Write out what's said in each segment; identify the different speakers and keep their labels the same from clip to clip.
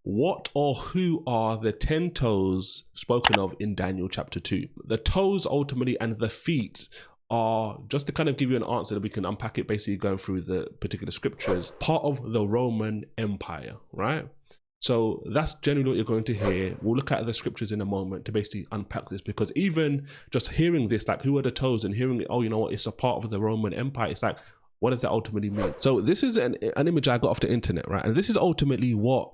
Speaker 1: what or who are the 10 toes spoken of in Daniel chapter 2? The toes ultimately and the feet are, just to kind of give you an answer that we can unpack it, basically going through the particular scriptures, part of the Roman Empire, right? So that's generally what you're going to hear. We'll look at the scriptures in a moment to basically unpack this, because even just hearing this, like who are the toes, and hearing, oh, you know what, it's a part of the Roman Empire, it's like, what does that ultimately mean? So this is an image I got off the internet, right? And this is ultimately what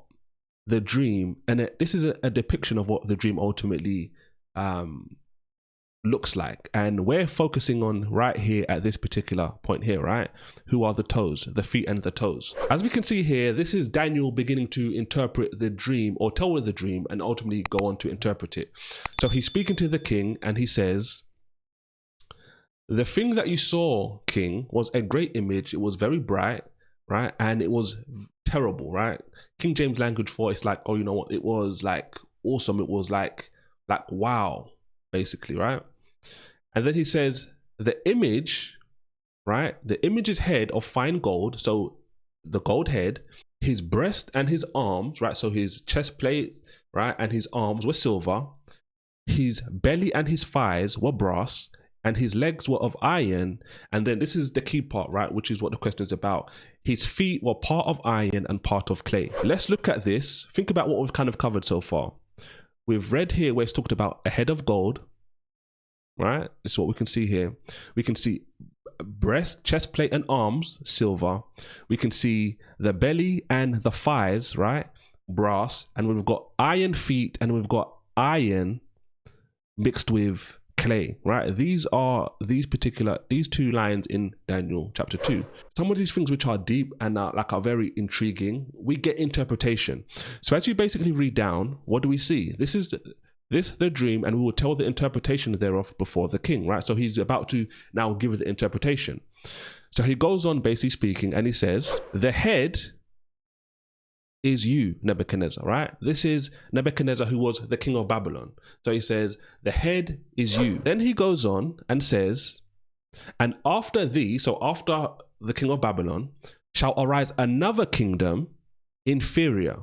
Speaker 1: the dream, and this is a depiction of what the dream ultimately looks like. And we're focusing on right here at this particular point here, right? Who are the toes, the feet and the toes? As we can see here, this is Daniel beginning to interpret the dream, or tell the dream, and ultimately go on to interpret it. So he's speaking to the king and he says, "The thing that you saw, king, was a great image. It was very bright, right? And it was terrible, right?" King James language for it's like, oh, you know what? It was like awesome. It was like wow, basically, right? And then he says, the image, right? The image's head of fine gold. So the gold head, his breast and his arms, right? So his chest plate, right? And his arms were silver. His belly and his thighs were brass, and his legs were of iron. And then this is the key part, right? Which is what the question is about. His feet were part of iron and part of clay. Let's look at this. Think about what we've kind of covered so far. We've read here where it's talked about a head of gold, right? This is what we can see here. We can see breast, chest plate and arms, silver. We can see the belly and the thighs, right? Brass. And we've got iron feet, and we've got iron mixed with clay, right? These are these two lines in Daniel chapter 2. Some of these things which are deep and are very intriguing, we get interpretation. So as you basically read down, what do we see? This is the dream, and we will tell the interpretation thereof before the king, right? So he's about to now give the interpretation. So he goes on basically speaking, and he says, the head is you, Nebuchadnezzar, right? This is Nebuchadnezzar, who was the king of Babylon. So he says, the head is you. Then he goes on and says, and after thee, so after the king of Babylon, shall arise another kingdom inferior.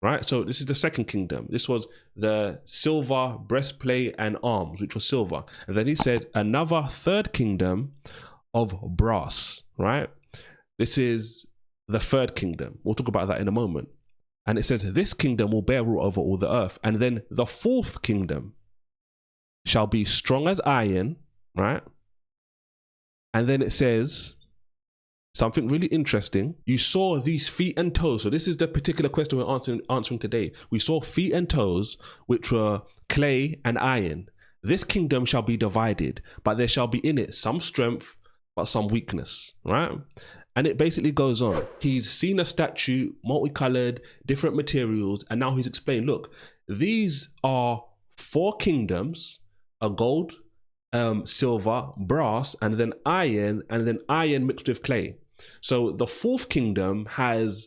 Speaker 1: Right? So this is the second kingdom. This was the silver breastplate and arms, which was silver. And then he said, another third kingdom of brass, right? This is the third kingdom. We'll talk about that in a moment. And it says, this kingdom will bear rule over all the earth. And then the fourth kingdom shall be strong as iron, right? And then it says something really interesting. You saw these feet and toes. So this is the particular question we're answering today. We saw feet and toes, which were clay and iron. This kingdom shall be divided, but there shall be in it some strength, but some weakness, right? And it basically goes on. He's seen a statue, multicolored, different materials, and now he's explained, look, these are 4 kingdoms, a gold, silver, brass, and then iron mixed with clay. So the fourth kingdom has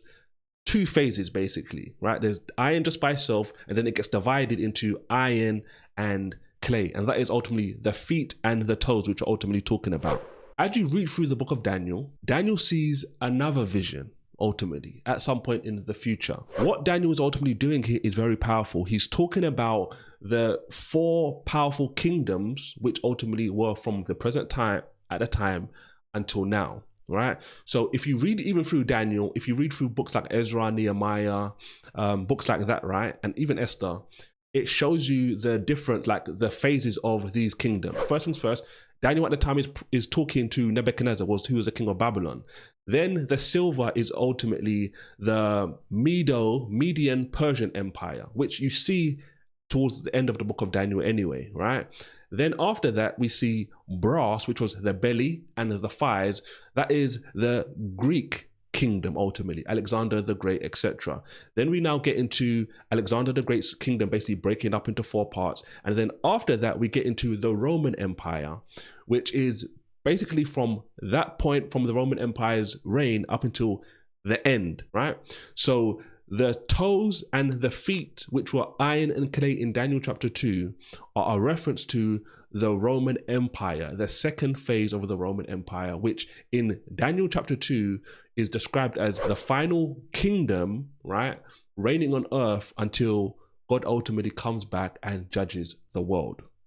Speaker 1: 2 phases basically, right? There's iron just by itself, and then it gets divided into iron and clay. And that is ultimately the feet and the toes, which we're ultimately talking about. As you read through the book of Daniel, Daniel sees another vision ultimately at some point in the future. What Daniel is ultimately doing here is very powerful. He's talking about the 4 powerful kingdoms, which ultimately were from the present time, at the time, until now, right? So if you read even through Daniel, if you read through books like Ezra, Nehemiah, books like that, right? And even Esther, it shows you the different, like the phases of these kingdoms. First things first, Daniel at the time is talking to Nebuchadnezzar, who was the king of Babylon. Then the silver is ultimately the Median Persian Empire, which you see towards the end of the book of Daniel anyway, right? Then after that, we see brass, which was the belly and the thighs. That is the Greek kingdom ultimately, Alexander the Great, etc. Then we now get into Alexander the Great's kingdom basically breaking up into 4 parts, and then after that we get into the Roman Empire, which is basically from that point, from the Roman Empire's reign up until the end, right? So the toes and the feet, which were iron and clay in Daniel chapter 2, are a reference to the Roman Empire, the second phase of the Roman Empire, which in Daniel chapter 2 is described as the final kingdom, right, reigning on earth until God ultimately comes back and judges the world.